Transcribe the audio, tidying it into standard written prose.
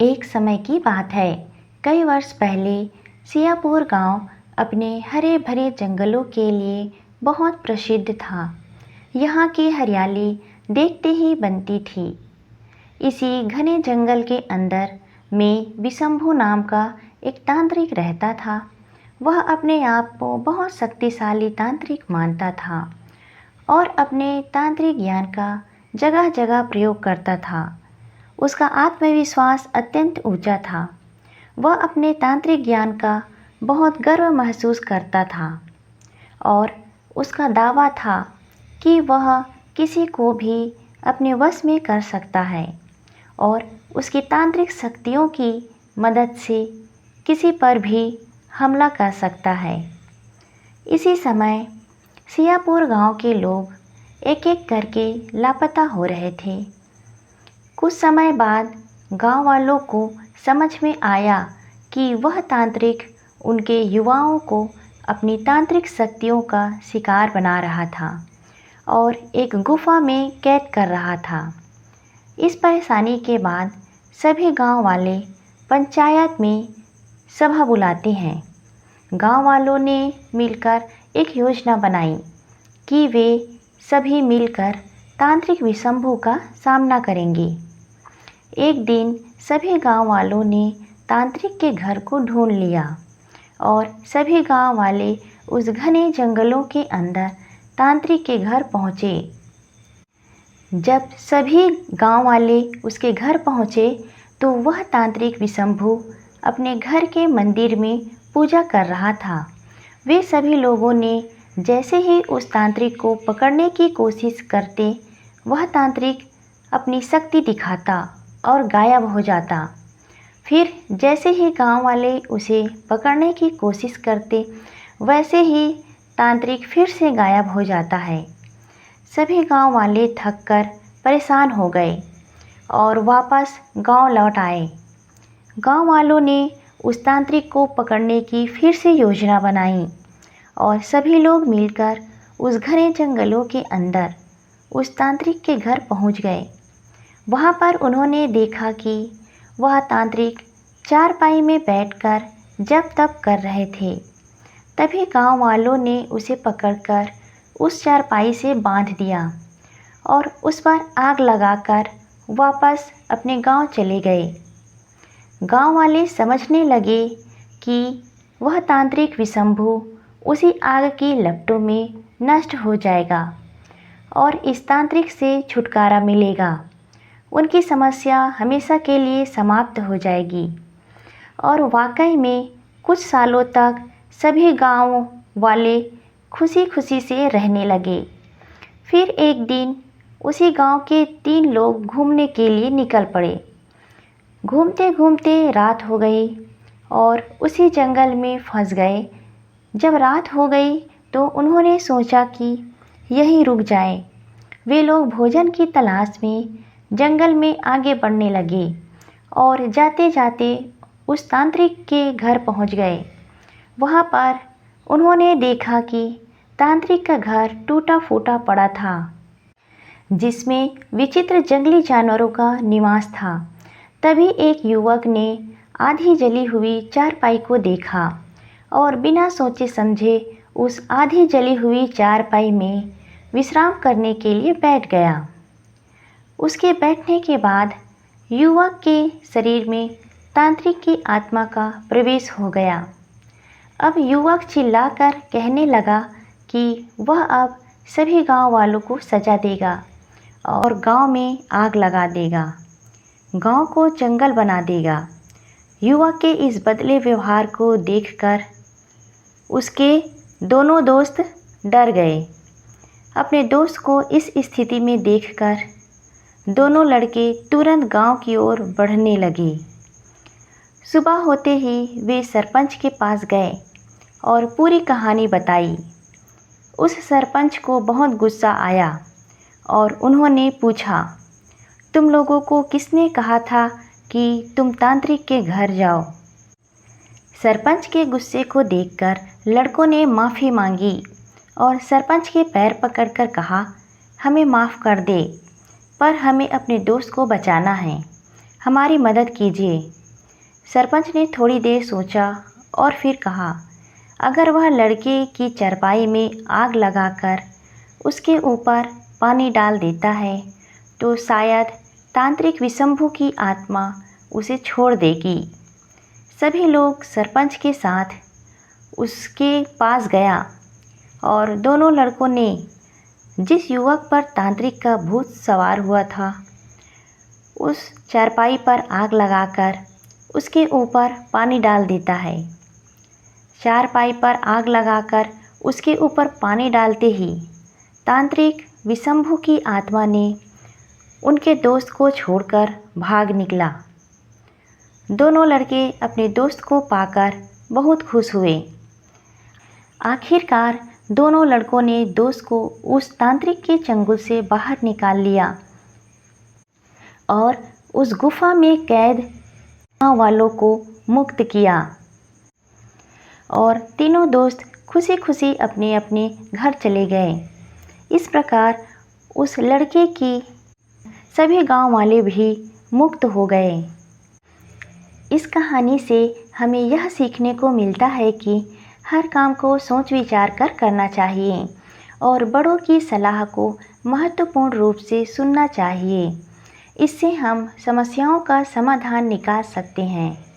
एक समय की बात है। कई वर्ष पहले सियापुर गांव अपने हरे भरे जंगलों के लिए बहुत प्रसिद्ध था। यहाँ की हरियाली देखते ही बनती थी। इसी घने जंगल के अंदर में विशंभु नाम का एक तांत्रिक रहता था। वह अपने आप को बहुत शक्तिशाली तांत्रिक मानता था और अपने तांत्रिक ज्ञान का जगह जगह प्रयोग करता था। उसका आत्मविश्वास अत्यंत ऊंचा था। वह अपने तांत्रिक ज्ञान का बहुत गर्व महसूस करता था और उसका दावा था कि वह किसी को भी अपने वश में कर सकता है और उसकी तांत्रिक शक्तियों की मदद से किसी पर भी हमला कर सकता है। इसी समय सियापुर गांव के लोग एक एक करके लापता हो रहे थे। कुछ समय बाद गांव वालों को समझ में आया कि वह तांत्रिक उनके युवाओं को अपनी तांत्रिक शक्तियों का शिकार बना रहा था और एक गुफा में कैद कर रहा था। इस परेशानी के बाद सभी गांव वाले पंचायत में सभा बुलाते हैं। गांव वालों ने मिलकर एक योजना बनाई कि वे सभी मिलकर तांत्रिक विशंभु का सामना करेंगे। एक दिन सभी गांव वालों ने तांत्रिक के घर को ढूंढ लिया और सभी गांव वाले उस घने जंगलों के अंदर तांत्रिक के घर पहुँचे। जब सभी गांव वाले उसके घर पहुँचे तो वह तांत्रिक विशंभु अपने घर के मंदिर में पूजा कर रहा था। वे सभी लोगों ने जैसे ही उस तांत्रिक को पकड़ने की कोशिश करते, वह तांत्रिक अपनी शक्ति दिखाता और गायब हो जाता। फिर जैसे ही गांव वाले उसे पकड़ने की कोशिश करते, वैसे ही तांत्रिक फिर से गायब हो जाता है। सभी गांव वाले थककर परेशान हो गए और वापस गांव लौट आए। गांव वालों ने उस तांत्रिक को पकड़ने की फिर से योजना बनाई और सभी लोग मिलकर उस घने जंगलों के अंदर उस तांत्रिक के घर पहुंच गए। वहां पर उन्होंने देखा कि वह तांत्रिक चारपाई में बैठकर जप तप कर रहे थे। तभी गांव वालों ने उसे पकड़कर उस चारपाई से बांध दिया और उस पर आग लगाकर वापस अपने गांव चले गए। गांव वाले समझने लगे कि वह तांत्रिक विशंभु उसी आग की लपटों में नष्ट हो जाएगा और इस तांत्रिक से छुटकारा मिलेगा। उनकी समस्या हमेशा के लिए समाप्त हो जाएगी। और वाकई में कुछ सालों तक सभी गांव वाले खुशी खुशी से रहने लगे। फिर एक दिन उसी गांव के 3 लोग घूमने के लिए निकल पड़े। घूमते घूमते रात हो गई और उसी जंगल में फंस गए। जब रात हो गई तो उन्होंने सोचा कि यहीं रुक जाएं। वे लोग भोजन की तलाश में जंगल में आगे बढ़ने लगे और जाते जाते उस तांत्रिक के घर पहुंच गए। वहां पर उन्होंने देखा कि तांत्रिक का घर टूटा फूटा पड़ा था, जिसमें विचित्र जंगली जानवरों का निवास था। तभी एक युवक ने आधी जली हुई चारपाई को देखा और बिना सोचे समझे उस आधी जली हुई चारपाई में विश्राम करने के लिए बैठ गया। उसके बैठने के बाद युवक के शरीर में तांत्रिक की आत्मा का प्रवेश हो गया। अब युवक चिल्लाकर कहने लगा कि वह अब सभी गांव वालों को सजा देगा और गांव में आग लगा देगा, गांव को जंगल बना देगा। युवक के इस बदले व्यवहार को देखकर उसके दोनों दोस्त डर गए। अपने दोस्त को इस स्थिति में देखकर दोनों लड़के तुरंत गांव की ओर बढ़ने लगे। सुबह होते ही वे सरपंच के पास गए और पूरी कहानी बताई। उस सरपंच को बहुत गुस्सा आया और उन्होंने पूछा, तुम लोगों को किसने कहा था कि तुम तांत्रिक के घर जाओ? सरपंच के गुस्से को देखकर लड़कों ने माफ़ी मांगी और सरपंच के पैर पकड़कर कहा, हमें माफ़ कर दे, पर हमें अपने दोस्त को बचाना है। हमारी मदद कीजिए। सरपंच ने थोड़ी देर सोचा और फिर कहा, अगर वह लड़के की चारपाई में आग लगाकर उसके ऊपर पानी डाल देता है तो शायद तांत्रिक विशंभु की आत्मा उसे छोड़ देगी। सभी लोग सरपंच के साथ उसके पास गया और दोनों लड़कों ने जिस युवक पर तांत्रिक का भूत सवार हुआ था उस चारपाई पर आग लगाकर उसके ऊपर पानी डाल देता है। चारपाई पर आग लगाकर उसके ऊपर पानी डालते ही तांत्रिक विशंभु की आत्मा ने उनके दोस्त को छोड़कर भाग निकला। दोनों लड़के अपने दोस्त को पाकर बहुत खुश हुए। आखिरकार दोनों लड़कों ने दोस्त को उस तांत्रिक के चंगुल से बाहर निकाल लिया और उस गुफा में कैद गाँव वालों को मुक्त किया और तीनों दोस्त खुशी खुशी अपने अपने घर चले गए। इस प्रकार उस लड़के की सभी गांव वाले भी मुक्त हो गए। इस कहानी से हमें यह सीखने को मिलता है कि हर काम को सोच विचार कर करना चाहिए और बड़ों की सलाह को महत्वपूर्ण रूप से सुनना चाहिए। इससे हम समस्याओं का समाधान निकाल सकते हैं।